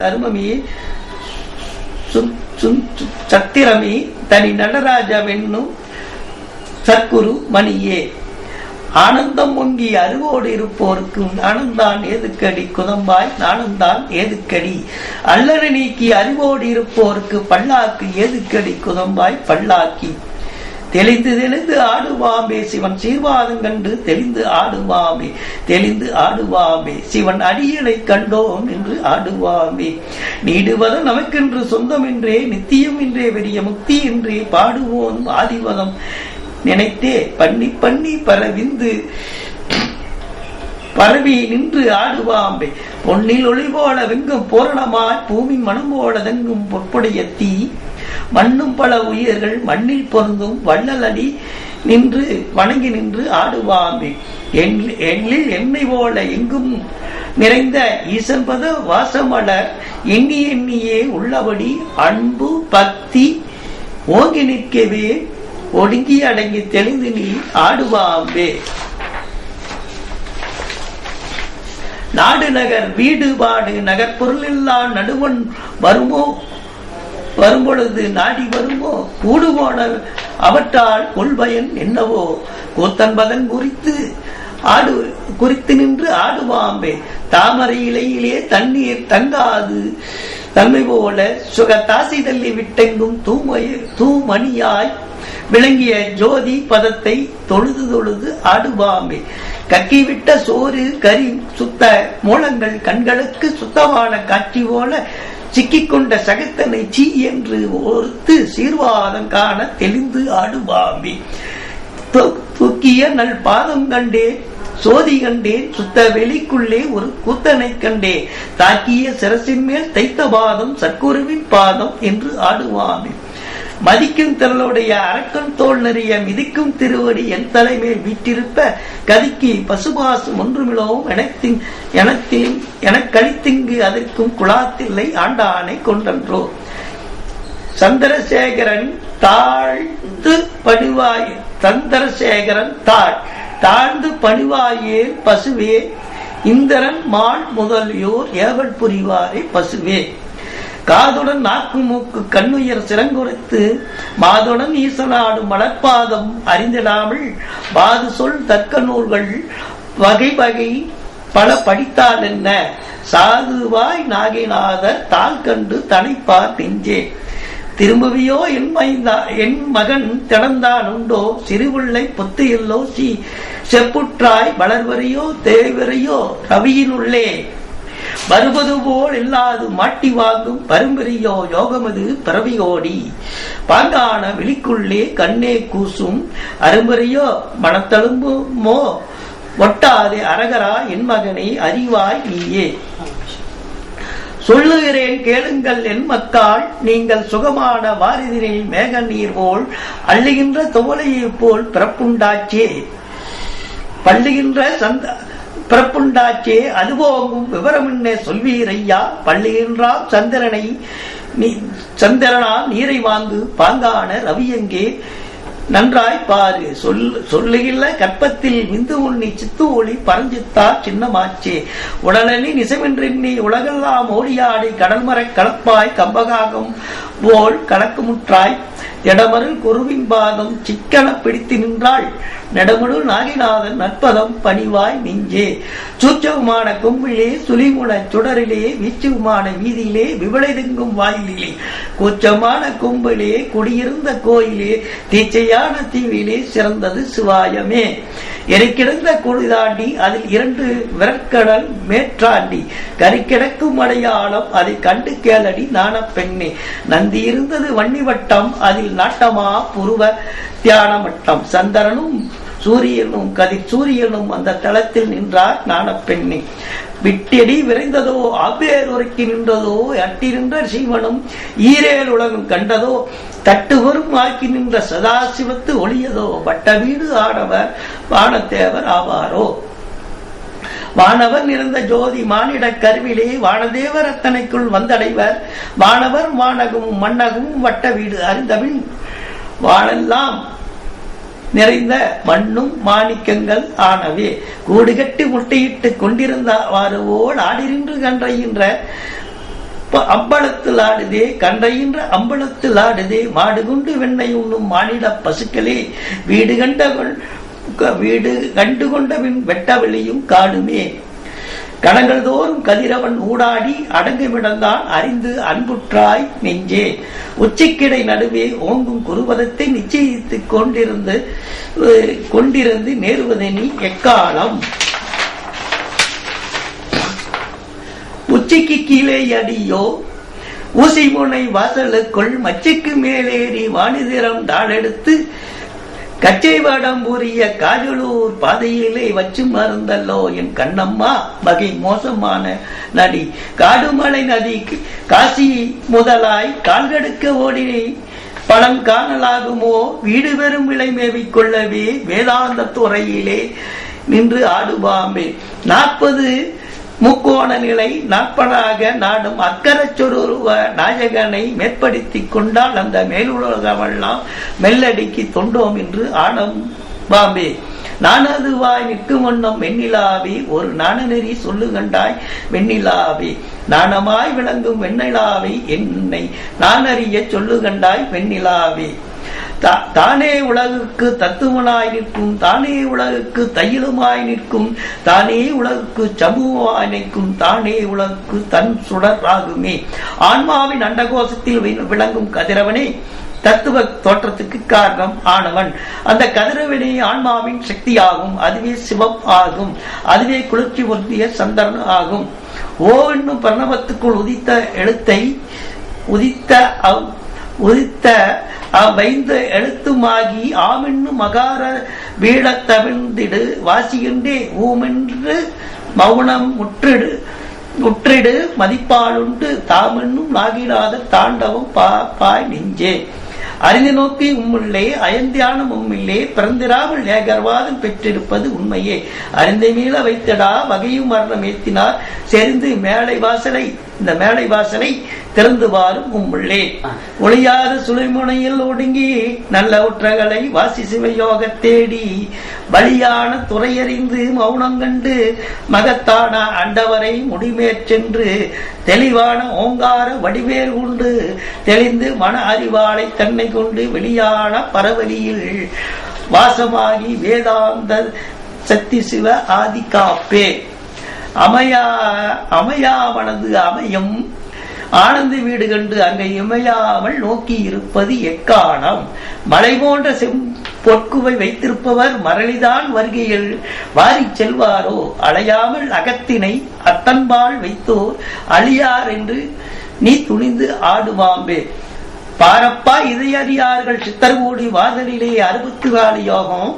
தர்மமே சத்திரமே தனி நடராஜவென்னும் சத்குரு மணியே. ஆனந்தம் பொங்கி அறிவோடு இருப்போருக்கு நானந்தான் ஏதுக்கடி குதம்பாய் நானந்தான் ஏதுக்கடி. அல்லற நீக்கி அறிவோடு இருப்போருக்கு பல்லாக்கு ஏதுக்கடி குதம்பாய் பல்லாக்கி. தெளிந்து தெளிந்து ஆடுவாமே சிவன் சீர்வாதம் கண்டு தெளிந்து ஆடுவாமே தெளிந்து ஆடுவாமே சிவன் அடியலை கண்டோம் என்று ஆடுவாமே. நீடுவதம் நமக்கென்று சொந்தம் என்றே நித்தியம் என்றே பெரிய முக்தி என்றே பாடுவோம் ஆதிவதம் நினைத்தே பண்ணி பண்ணி பரவிந்து பரவி நின்று ஆடுவாம்பே. பொன்னில் ஒளி போல வெங்கும் பூரணமாய் பூமி மனம் போல தங்கும் பொற்புடைய தீ மண்ணும் பல உயிர்கள் மண்ணில் பொருந்தும் வள்ளலடி நின்று வணங்கி நின்று ஆடுவாம்பே. எண்ணில் எண்ணெய் போல எங்கும் நிறைந்த ஈசன்பத வாசமலர் எண்ணி எண்ணியே உள்ளபடி அன்பு பக்தி ஓங்கி நிற்கவே ஒடுங்கி அடங்கி தெளிந்து நீ ஆடுவாம்பே. நாடு நகர் வீடு பாடு நகர் பொருளெல்லா நடுவன் வருமோ வரும்பொழுது நாடி வருமோ கூடுமோன அவற்றால் கொள்பயன் என்னவோ கூத்தன்பதன் குறித்து நின்று ஆடுவாம்பே. தாமரை இலையிலே தண்ணீர் தங்காது தன்மை போல சுகத்தாசி தள்ளி விட்டெங்கும் தூமணியாய் விளங்கிய ஜோதி பதத்தை தொழுது தொழுது ஆடுவாம்பே. கக்கிவிட்ட சோறு கறி சுத்த மூலங்கள் கண்களுக்கு சுத்தமான காட்சி போல சிக்கிக்கொண்ட சகத்தனை சீ என்று ஒருத்து சீர்வாதம் காண தெளிந்து ஆடுவாம்பே. தூக்கிய நல் பாதம் கண்டேன் சோதி கண்டேன் சுத்த வெளிக்குள்ளே ஒரு கூத்தனை கண்டேன் தாக்கிய சிரசின் மேல் தைத்த பாதம் சற்குருவின் பாதம் என்று ஆடுவாம்பே. மதிக்கும் திரளுடைய அரக்கன் தோல் நிறைய மிதிக்கும் திருவடி என் தலைமேல் வீட்டிருப்ப கதிக்கு பசுபாசம் ஒன்றுமிழவும் எனக்களித்திங்கு அதற்கும் குழாத்தில்லை ஆண்டானை கொண்டன்றோ. சந்திரசேகரன் தாழ்ந்து பணிவாய் சந்திரசேகரன் தாழ்ந்து பணிவாயே பசுவே இந்திரன் மால் முதலியோர் ஏவல் புரிவாரே பசுவே. காதுடன் நாக்கு மூக்கு கண்ணுயர் சிறங்குரைத்து மாதுடன் ஈசனாடும் மலர்பாதம் அறிந்திடாமல் பாது சொல் தர்க்க நூல்கள் வகை வகை பல படித்தால் என்ன சாதுவாய் நாகிநாதர் தாள் கண்டு தனைப்பார் நெஞ்சே. திரும்பவியோ என் மகன் திறந்தான் உண்டோ சிறுவிள்ளை பொத்து எல்லோ செப்புற்றாய் வளர்வரையோ தேவரையோ ரவியினுள்ளே வருவது போல் இல்லாது மாட்டி வாங்கும் பரும்பெரியோ யோகமது பிறவியோடி பாங்கான விழிக்குள்ளே கண்ணே கூசும் அரும்பெரியோ மனத்தழும்புமோ ஒட்டாதே அரகரா என் மகனை அறிவாய் நீயே. சொல்லுகிறேன் கேளுங்கள் என் மக்காள் நீங்கள் சுகமான வாரிதினில் மேக நீர் போல் அள்ளுகின்ற தோலையை போல் பிறப்புண்டாச்சே பள்ளுகின்ற பிறப்புண்டாச்சே அதுபோகும் விவரமின்னே சொல்வீரையா. பள்ளுகின்றாம் சந்திரனால் நீரை வாங்கு பாங்கான ரவியங்கே நன்றாய் பாரு சொல்லுகின்ற கற்பத்தில் விந்து உண்ணி சித்து ஒளி பரஞ்சித்தா சின்னமாச்சே. உடலனி நிசமென்றெண்ணி உலகெல்லாம் ஓடியாடி கடல்மறை கலப்பாய் கம்பகாகம் போல் கணக்குமுற்றாய் இடமருள் குருவின் பாதம் சிக்கன பிடித்து நின்றாள் நெடமுழு நாகிநாதன் நற்பதம் பணிவாய் நெஞ்சே. சூச்சகமான கொம்பிலே சுழிமுன சுடரிலே வீச்சுமான வீதியிலே விவளை திங்கும் வாயிலே கூச்சமான கொம்பிலே குடியிருந்த கோயிலே தீச்சையான தீவிலே சிறந்தது சிவாயமே. எரிக்கிடந்த குடிதாண்டி அதில் 2 விரற்கடல் மேற்றாண்டி கரிக்கிடக்கும் அடையாளம் அதை கண்டு கேளடி நாண பெண்ணே. நந்தி இருந்தது வன்னி வட்டம் அதில் நாட்டமா புருவ தியான மட்டம் சந்திரனும் சூரியனும் கதிர் சூரியனும் அந்த தளத்தில் நின்றார் நாண பெண்ணே. விட்டெடி விரைந்ததோ ஆவேர் உரைக்கி நின்றதோ அட்டி நின்ற சீவனும் ஈரேல் உலகம் கண்டதோ தட்டுவரும் ஆக்கி நின்ற சதாசிவத்து ஒளியதோ வட்ட வீடு ஆடவர் வானத்தேவர் ஆவாரோ. வானவர் நிறைந்த ஜோதி மானிட கருவிலே வானதேவர் அத்தனைக்குள் வந்தடைவர் வானவர் வானகமும் மன்னகமும் வட்ட வீடு அறிந்தபின் வானெல்லாம் நிறைந்த மண்ணும் மாணிக்கங்கள் ஆனவே. கூடுகட்டி முட்டையிட்டு கொண்டிருந்தவாறு ஓல் ஆடிரின்று கன்றைகின்ற அம்பலத்தில் ஆடுதே கண்டையின்ற அம்பலத்தில் ஆடுதே மாடு கொண்டு வெண்ணெய் உண்ணும் மானிட பசுக்களே வீடு கண்டு கொண்டவின் வெட்டவெளியும் காடுமே. கடங்கள் தோறும் கதிரவன் ஊடாடி அடங்குமிடந்தான் அறிந்து அன்புற்றாய் நெஞ்சே. உச்சிக்கிடை நடுவே ஓங்கும் குருபதத்தை நிச்சயித்துக் கொண்டிருந்து நேருவதெனி எக்காலம். உச்சிக்கு கீழே அடியோ ஊசி முனை வாசலுக்குள் மச்சிக்கு மேலேறி வாணிதிரம் டாலெடுத்து கச்சை வடம் புரிய காஜலூர் பாதையிலே வச்சு மருந்தல்லோ என் கண்ணம்மா. வகை மோசமான நடி காடுமலை நதி காசி முதலாய் கால்கடுக்க ஓடினே பலம் காணலாகுமோ. வீடு பெறும் விலை மேவிக் கொள்ளவே வேதாந்த துறையிலே நின்று ஆடுவாமே. 40 முக்கோண நிலை நாற்பதாக நாடும் அக்கரச்சொருவ நாயகனை மேற்படுத்திக் கொண்டால் அந்த மேலுலகமெல்லாம் மெல்லடிக்கு தொண்டோம் என்று ஆடம் பாம்பே. நானதுவாய் நிற்கும் வண்ணம் வெண்ணிலாவே ஒரு நாணநெறி சொல்லுகண்டாய் வெண்ணிலாவே. நாணமாய் விளங்கும் வெண்ணிலாவை என்னை நான் அறிய சொல்லுகண்டாய் வெண்ணிலாவே. தானே உலகுக்கு தத்துவனாய் நிற்கும் தானே உலகுக்கு தையிலுமாய் நிற்கும் தானே உலகுக்கு சமூகமாய் நிற்கும் தானே உலகுக்கு தன் சுடர் ஆகுமே. ஆன்மாவின் அண்டகோசத்தில் விளங்கும் கதிரவனே தத்துவ தோற்றத்துக்கு காரணம் ஆனவன். அந்த கதிரவனே ஆன்மாவின் சக்தியாகும். அதுவே சிவம் ஆகும். அதுவே குளிர்ச்சி ஒன்றிய சந்திரன் ஆகும். ஓ என்னும் பிரணவத்துக்குள் உதித்த எழுத்தை உதித்த வைந்த எழுத்துமாகி ஆமென்னும் மகார வீடத்தவிழ்ந்திடு வாசிகின்றே ஊமென்று மௌனம் முற்றிடு மதிப்பாளுண்டு தாமென்னும் நாகிடாத தாண்டவம் பாய் நெஞ்சே. அறிந்து நோக்கி உம்முள்ளே அயந்தியானம் உம்மில்லே பிறந்திராமல் ஏகர்வாதம் பெற்றிருப்பது உண்மையே. அறிந்தை மீள வைத்தடா வகையும் மரணம் ஏத்தினார் சேர்ந்து இந்த மேலை வாசலை திறந்து வாரும் உம்முள்ளே. ஒளியாத சுளைமுனையில் ஒடுங்கி நல்ல உற்றகளை வாசி சிவயோக தேடி பலியான துறையறிந்து மௌனம் கண்டு மகத்தான அண்டவரை முடிமேற்சென்று தெளிவான ஓங்கார வடிவேல் உண்டு தெளிந்து மன அறிவாளை தன்னை கொண்டு வெளியான பரவலியில் வாசமாகி வேதாந்த சக்தி சிவ ஆதி காப்பே. அமையாமனது அமையும் ஆனந்த வீடு கண்டு அங்கே இமையாமல் நோக்கி இருப்பது எக்காலம். மலை போன்ற பொற்குவை வைத்திருப்பவர் மரளிதான் வருகையில் வாரி செல்வாரோ. அலையாமல் அகத்தினை அத்தன்பால் வைத்தோர் அழியார் என்று நீ துணிந்து ஆடுவாம்பே. பாரப்பா இதையறியார்கள் சித்தர்கூடி வாதலிலே 64 யோகம்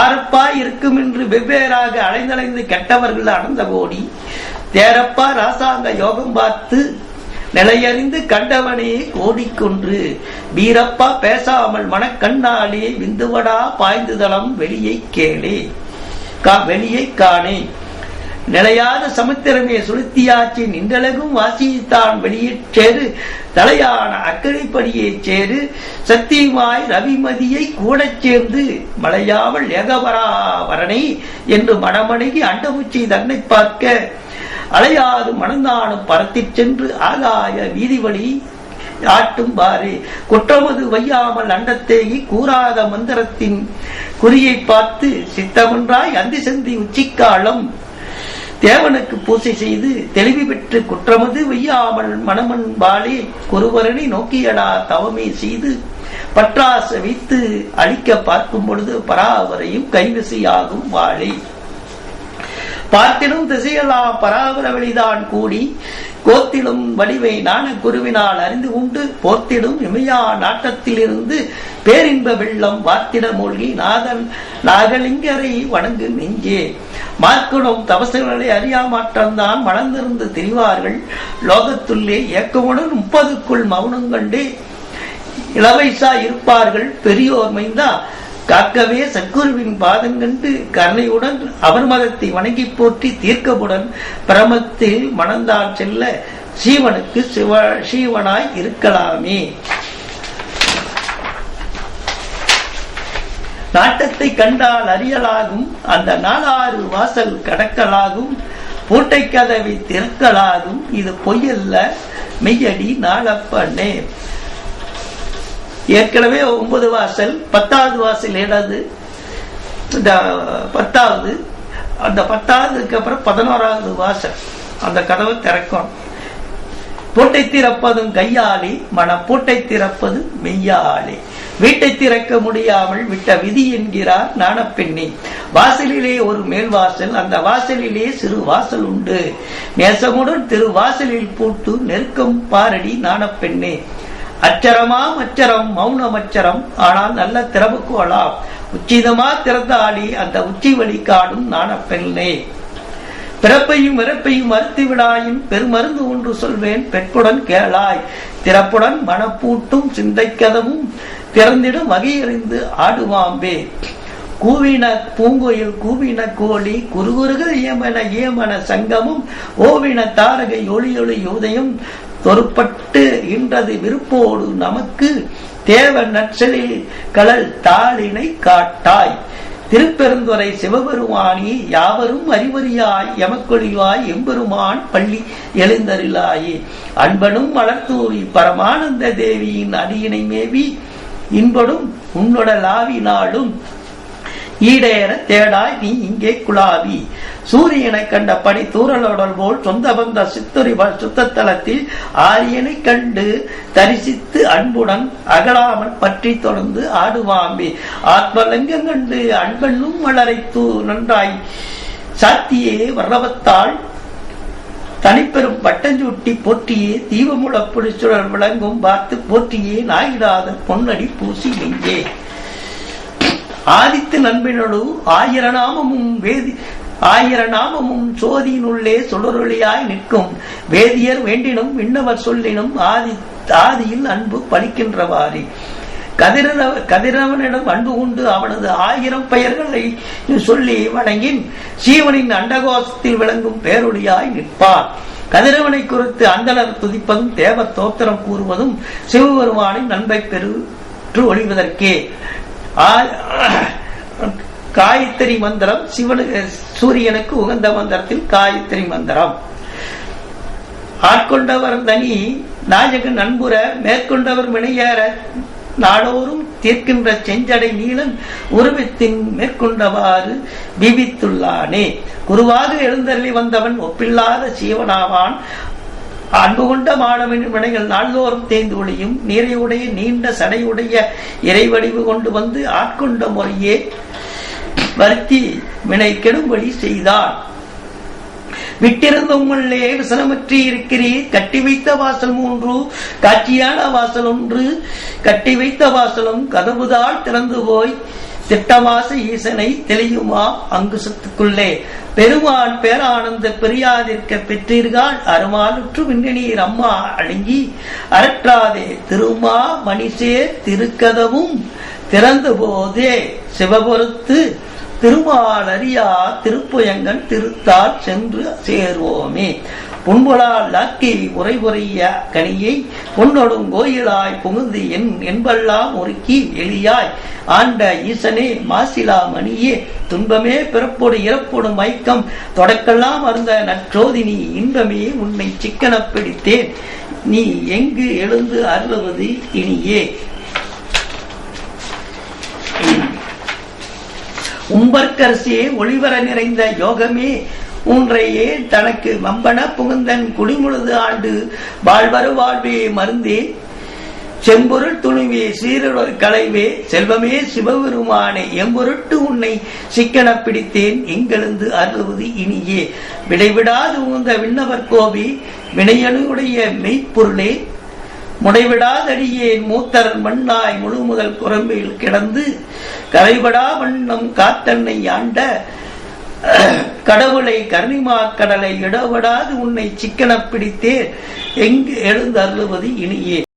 ஆரப்பா இருக்கும் என்று வெவ்வேறாக அலைந்தலைந்து கெட்டவர்கள் அடர்ந்த கோடி தேரப்பா ராசாங்க யோகம் பார்த்து நிலையறிந்து கண்டவனே கோடிக்கொன்று வீரப்பா பேசாமல் மனக்கண்ணாலே விந்துவடா பாய்ந்துதளம் வெளியை காணே. நிலையாத சமுத்திரமே சுளுத்தியாச்சி நின்றலகும் வாசித்தான் வெளியிற்றேறு தலையான அக்கறைப்படியே சேரு சத்தியமாய் ரவிமதியை கூட சேர்ந்து மலையாமல் ஏகபராவரனை என்று மனமணகி அண்டமுச்சி தன்னை பார்க்க அலையாது மணந்தானும் பரத்திற் சென்று ஆகாய வீதி வழி ஆட்டும் பாரே. குற்றமது வையாமல் அண்டத்தேகி கூறாத மந்திரத்தின் குறியை பார்த்து சித்தமன்றாய் அந்தி செந்தி உச்சிக்காலம் தேவனுக்கு பூசை செய்து தெளிவு பெற்று குற்றமது வையாமல் மணமன் பாலே குருவரனை நோக்கியடா தவமே செய்து பற்றாச வைத்து அழிக்க பார்க்கும் பொழுது பராவரையும் கைவிசையாகும் வாழை. பார்த்திடும் திசையெல்லாம் பராவர வெளிதான் கூடி கோத்திடும் வடிவை நாண குருவினால் அறிந்து கொண்டு போர்த்திடும் இமையா நாட்டத்திலிருந்து பேரின்ப வெள்ளம் வார்த்திட மூழ்கி நாகலிங்கரை வணங்கு நெஞ்சே. மார்க்குடும் தவசுகளை அறியாமாற்றம்தான் மணந்திருந்து திரிவார்கள் லோகத்துள்ளே ஏக்கமுடன் 30க்குள் மௌனம் கண்டே இளவயசா இருப்பார்கள் பெரியோர் மைந்தா காக்கவே சத்குருவின் பாதங்கண்டு கருணையுடன் அவர் மதத்தை வணங்கி போற்றி தீர்க்கமுடன் பிரமத்தில் மணந்தால் செல்ல சீவனுக்கு சீவனாய் இருக்கலாமே. நாட்டத்தை கண்டால் அறியலாகும் அந்த 4 வாசல் கடக்கலாகும் பூட்டை கதவை திறக்கலாகும் இது பொய்யல்ல மெய்யடி நாளப்பண்ணே. ஏற்கனவே 9 வாசல், 10வது வாசல் என்னது? இந்த 10வது, அந்த 10வதுக்கு அப்புறம் 11வது வாசல் அந்த கதவை திறக்கும். பூட்டை திறப்பதும் கையாளி, பூட்டை திறப்பது மெய்யாளி. வீட்டை திறக்க முடியாமல் விட்ட விதி என்கிறார் ஞானப்பெண்ணே. வாசலிலே ஒரு மேல் வாசல், அந்த வாசலிலே சிறு வாசல் உண்டு. நேசமுடன் திரு வாசலில் பூட்டு நெருக்கம் பாரடி ஞானப்பெண்ணே. அச்சரமாம் அச்சரம் மௌனம் அச்சரம், ஆனால் நல்ல திறவுக்கோலாம். உச்சிதமா திறந்தாளி, அந்த உச்சி வழி காடும் ஞானப்பெண்ணே. பிறப்பையும் இறப்பையும் மறுத்து விடாயின் பெருமருந்து ஒன்று சொல்வேன், பெற்றுடன் கேளாய். திறப்புடன் மனப்பூட்டும் சிந்தைக்கதவும் திறந்திடும் வகையறிந்து ஆடுவாம்பே. கூவின பூங்கோயில் கூவின கோழி, குறுகுறுக ஏமன ஏமன சங்கமும் ஓவின தாரகை ஒளியொளி யோதயம் தொறுப்பட்டு இன்றது விருப்போடு நமக்கு தேவ நற்சலில் கலல் தாளினை காட்டாய். திருப்பெருந்துறை சிவபெருமானி யாவரும் அறிவறியாய் எமக்கொழிவாய் எம்பெருமான் பள்ளி எழுந்தருளாயே. அன்பனும் மலர்த்தூரி பரமானந்த தேவியின் அடியினை மேவி இன்படும் உன்னுடலாவினாலும் ஈடேற தேடாய் நீ இங்கே குழாவி. சூரியனை கண்ட பனி தூரலோடல் போல் சொந்த பந்த சித்துரி சுத்தத்தலத்தில் ஆரியனை கண்டு தரிசித்து அன்புடன் அகலாமல் பற்றி தொடர்ந்து ஆடுவாம்பி. ஆத்மலிங்கம் கண்டு அன்பெண்ணும் மலரை நன்றாய் சாத்தியே வர்றவத்தால் தனிப்பெரும் பட்டஞ்சூட்டி போற்றியே தீவமுள புடிச்சுடர் விளங்கும் பார்த்து போற்றியே நாயிடாத பொன்னடி பூசி நெஞ்சே. ஆதித்து நண்பினோடு 1000 நாமமும் 1000 நாமமும் சோதியினுள்ளே சுடரொளியாய் நிற்கும். வேதியர் வேண்டினும் விண்ணவர் சொல்லினும் ஆதியில் அன்பு பலிக்கின்றவாறே. கதிரவனிடம் அன்பு கொண்டு அவனது 1000 பெயர்களை சொல்லி வணங்கின் சீவனின் அண்டகோசத்தில் விளங்கும் பேரொழியாய் நிற்பார். கதிரவனை குறித்து அந்தனர் துதிப்பதும் தேவர் தோத்திரம் கூறுவதும் சிவபெருமானின் நன்மை பெற்று ஒழிவதற்கே. காயத்ரி மந்திரம் சூரியனுக்கு உகந்த மந்திரத்தில் காயத்ரி மந்திரம். ஆட்கொண்டவர் தனி நாயகன் அன்புற மேற்கொண்டவர் வினையேற நாடோறும் தீர்க்கின்ற செஞ்சடை நீளன் உருவத்தின் மேற்கொண்டவாறு பிபித்துள்ளானே. குருவாக எழுந்தருளி வந்தவன் ஒப்பில்லாத சீவனாவான். அன்பு கொண்ட மாணவனின் வினைகள் நாள்தோறும் தேய்ந்து ஒளியும். நீரையுடைய நீண்ட சடையுடைய இறைவடிவு கொண்டு வந்து ஆட்கொண்ட முறையே வருத்தி வினை கெடும்படி செய்தான். விட்டிருந்த உங்களே விசனமற்றி இருக்கிறீர். கட்டி வைத்த வாசல் 3, காட்சியான வாசல் 1. கட்டி வைத்த வாசலும் கதவுதாள் திறந்து போய் திட்டமாச ஈசனை தெளியுமா அங்கு சத்துக்குள்ளே. பெருமான் பேரானந்த பெரியாதிருக்க பெற்றீர்கள் அருமாலுற்று விண்ணீர் அம்மா அழுங்கி அரற்றாதே. திருமா மணிசேர் திருக்கதவும் திறந்த போதே சிவபொருத்து திருமாலறியா திருப்புயங்கன் திருத்தால் சென்று சேர்வோமே. புண்பொலால் லாக்கி உரைபுறைய கனியை பொன்னொடும் கோயிலாய் புகுந்து என்பெல்லாம் ஒருக்கி எளியாய் ஆண்ட ஈசனே மாசிலா மணியே. துன்பமே பிறப்போடு இறப்போடு மயக்கம் தொடக்கெல்லாம் அருந்த நற்றோதினி இன்பமே உன்னை சிக்கன பிடித்தேன். நீ எங்கு எழுந்து அருளுவது இனியே. உம்பர்கரசியே ஒளிவர நிறைந்த யோகமே ஊன்றையே தனக்கு வம்பன புகுந்தன் குடிமுழுது ஆண்டு வாழ்வரு வாழ்வே மருந்தே. செம்பொருள் துணிவே சீரொரு களைவே செல்வமே சிவபெருமானே. எம்பொருட்டு உன்னை சிக்கன பிடித்தேன் எங்கெழுந்து அருளுவது இனியே. விடைவிடாது உந்த விண்ணவர் கோவி வினையனுடைய மெய்ப்பொருளே. முடைவிடாதடியேன் மூத்தர் மண்ணாய் முழு முதல் குரம்பில் கிடந்து கரைபடா வண்ணம் காத்தன்னை ஆண்ட கடவுளை கர்ணிமா கடலை இடவிடாது உன்னை சிக்கன பிடித்தேன் எங்கு எழுந்து அருளுவது இனியே.